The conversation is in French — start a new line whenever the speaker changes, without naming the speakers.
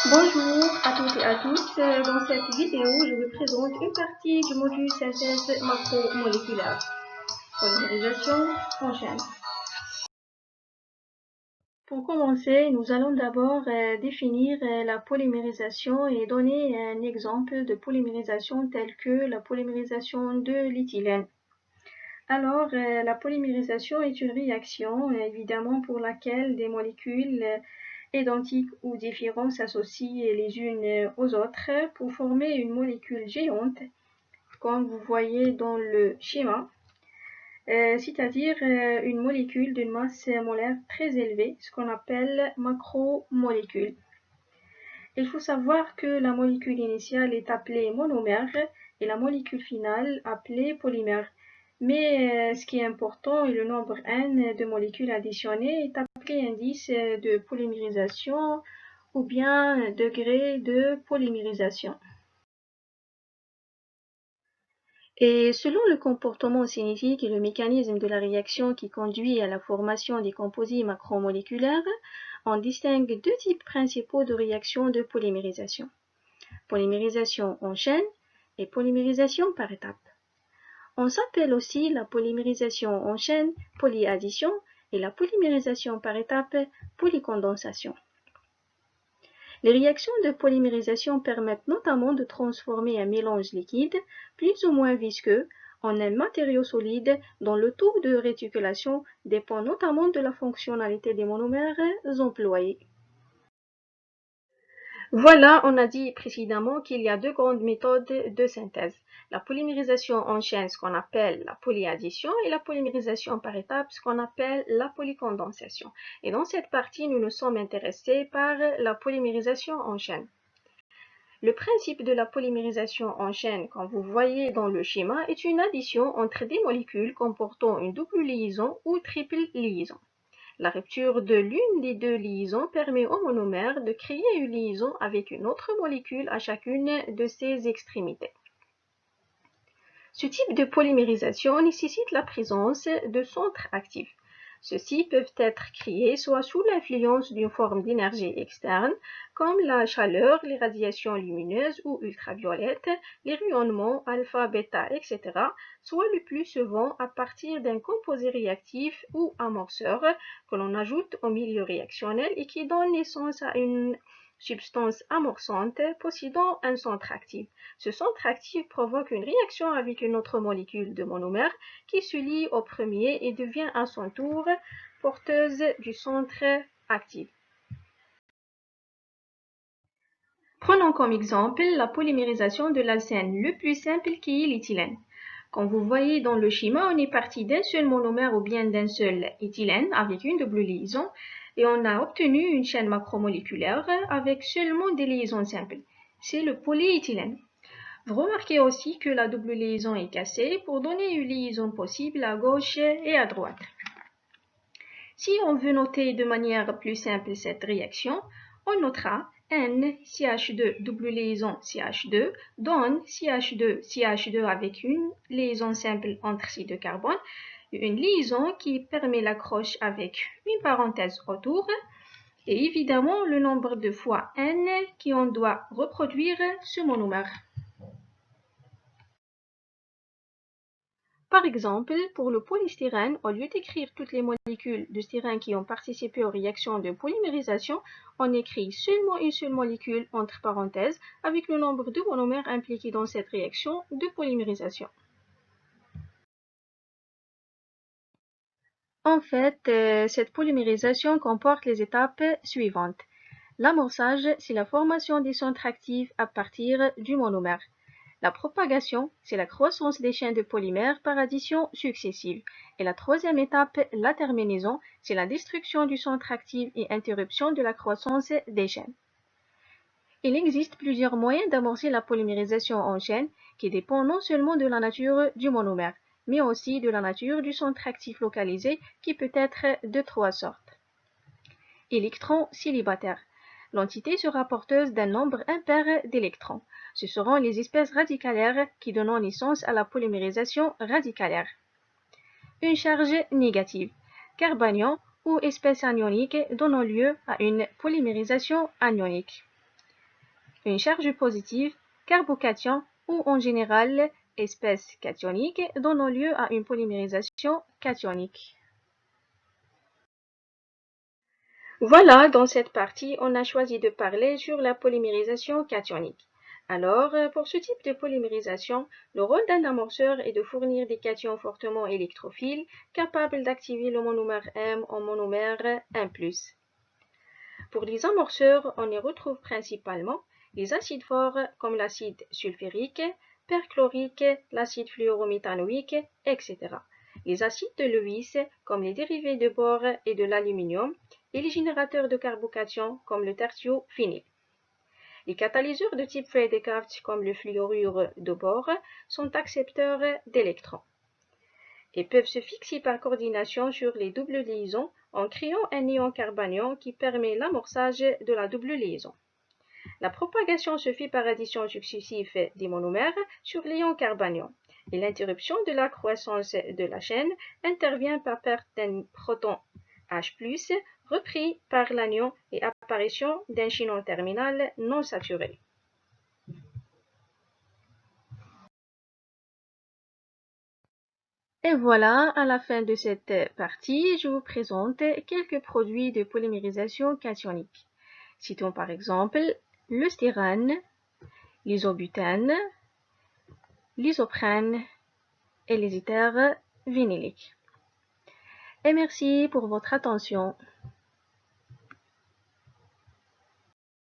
Bonjour à toutes et à tous. Dans cette vidéo, je vous présente une partie du module synthèse macromoléculaire. Polymérisation en chaîne. Pour commencer, nous allons d'abord définir la polymérisation et donner un exemple de polymérisation tel que la polymérisation de l'éthylène. Alors, la polymérisation est une réaction, évidemment, pour laquelle des molécules identiques ou différentes s'associent les unes aux autres pour former une molécule géante, comme vous voyez dans le schéma, c'est-à-dire une molécule d'une masse molaire très élevée, ce qu'on appelle macromolécule. Il faut savoir que la molécule initiale est appelée monomère et la molécule finale appelée polymère. Mais ce qui est important est le nombre n de molécules additionnées est appelé indice de polymérisation ou bien degré de polymérisation. Et selon le comportement cinétique et le mécanisme de la réaction qui conduit à la formation des composés macromoléculaires, on distingue deux types principaux de réactions de polymérisation. Polymérisation en chaîne et polymérisation par étapes. On s'appelle aussi la polymérisation en chaîne polyaddition et la polymérisation par étapes polycondensation. Les réactions de polymérisation permettent notamment de transformer un mélange liquide, plus ou moins visqueux, en un matériau solide dont le taux de réticulation dépend notamment de la fonctionnalité des monomères employés. Voilà, on a dit précédemment qu'il y a deux grandes méthodes de synthèse. La polymérisation en chaîne, ce qu'on appelle la polyaddition, et la polymérisation par étapes, ce qu'on appelle la polycondensation. Et dans cette partie, nous nous sommes intéressés par la polymérisation en chaîne. Le principe de la polymérisation en chaîne, comme vous voyez dans le schéma, est une addition entre des molécules comportant une double liaison ou triple liaison. La rupture de l'une des deux liaisons permet au monomère de créer une liaison avec une autre molécule à chacune de ses extrémités. Ce type de polymérisation nécessite la présence de centres actifs. Ceux-ci peuvent être créés soit sous l'influence d'une forme d'énergie externe, comme la chaleur, les radiations lumineuses ou ultraviolettes, les rayonnements alpha, bêta, etc., soit le plus souvent à partir d'un composé réactif ou amorceur que l'on ajoute au milieu réactionnel et qui donne naissance à une substance amorçante possédant un centre actif. Ce centre actif provoque une réaction avec une autre molécule de monomère qui se lie au premier et devient à son tour porteuse du centre actif. Prenons comme exemple la polymérisation de l'alcène le plus simple qui est l'éthylène. Comme vous voyez dans le schéma, on est parti d'un seul monomère ou bien d'un seul éthylène avec une double liaison et on a obtenu une chaîne macromoléculaire avec seulement des liaisons simples. C'est le polyéthylène. Vous remarquez aussi que la double liaison est cassée pour donner une liaison possible à gauche et à droite. Si on veut noter de manière plus simple cette réaction, on notera NCH2 double liaison CH2 donne CH2 avec une liaison simple entre ces deux carbones, une liaison qui permet l'accroche avec une parenthèse autour et évidemment le nombre de fois N qui on doit reproduire ce monomère. Par exemple, pour le polystyrène, au lieu d'écrire toutes les molécules de styrène qui ont participé aux réactions de polymérisation, on écrit seulement une seule molécule entre parenthèses avec le nombre de monomères impliqués dans cette réaction de polymérisation. En fait, cette polymérisation comporte les étapes suivantes. L'amorçage, c'est la formation des centres actifs à partir du monomère. La propagation, c'est la croissance des chaînes de polymères par addition successive. Et la troisième étape, la terminaison, c'est la destruction du centre actif et interruption de la croissance des chaînes. Il existe plusieurs moyens d'amorcer la polymérisation en chaîne qui dépendent non seulement de la nature du monomère, mais aussi de la nature du centre actif localisé qui peut être de trois sortes. Électrons célibataires. L'entité sera porteuse d'un nombre impair d'électrons. Ce seront les espèces radicalaires qui donnent naissance à la polymérisation radicalaire. Une charge négative, carbanion ou espèce anionique donnant lieu à une polymérisation anionique. une charge positive, carbocation ou en général espèce cationique donnant lieu à une polymérisation cationique. Voilà, dans cette partie, on a choisi de parler sur la polymérisation cationique. Alors, pour ce type de polymérisation, le rôle d'un amorceur est de fournir des cations fortement électrophiles capables d'activer le monomère M en monomère M+. Pour les amorceurs, on y retrouve principalement les acides forts comme l'acide sulfurique, perchlorique, l'acide fluorométhanoïque, etc. Les acides de Lewis comme les dérivés de bore et de l'aluminium et les générateurs de carbocation comme le tertiophényl. Les catalyseurs de type Frey-Descartes comme le fluorure de bore sont accepteurs d'électrons et peuvent se fixer par coordination sur les doubles liaisons en créant un ion carbanion qui permet l'amorçage de la double liaison. La propagation se fait par addition successive des monomères sur l'ion carbanion et l'interruption de la croissance de la chaîne intervient par perte d'un proton H+, repris par l'anion et apparition d'un chaînon terminal non saturé. Et voilà, à la fin de cette partie, je vous présente quelques produits de polymérisation cationique. Citons par exemple le styrane, l'isobutane, l'isoprène et les éthers vinyliques. Et merci pour votre attention.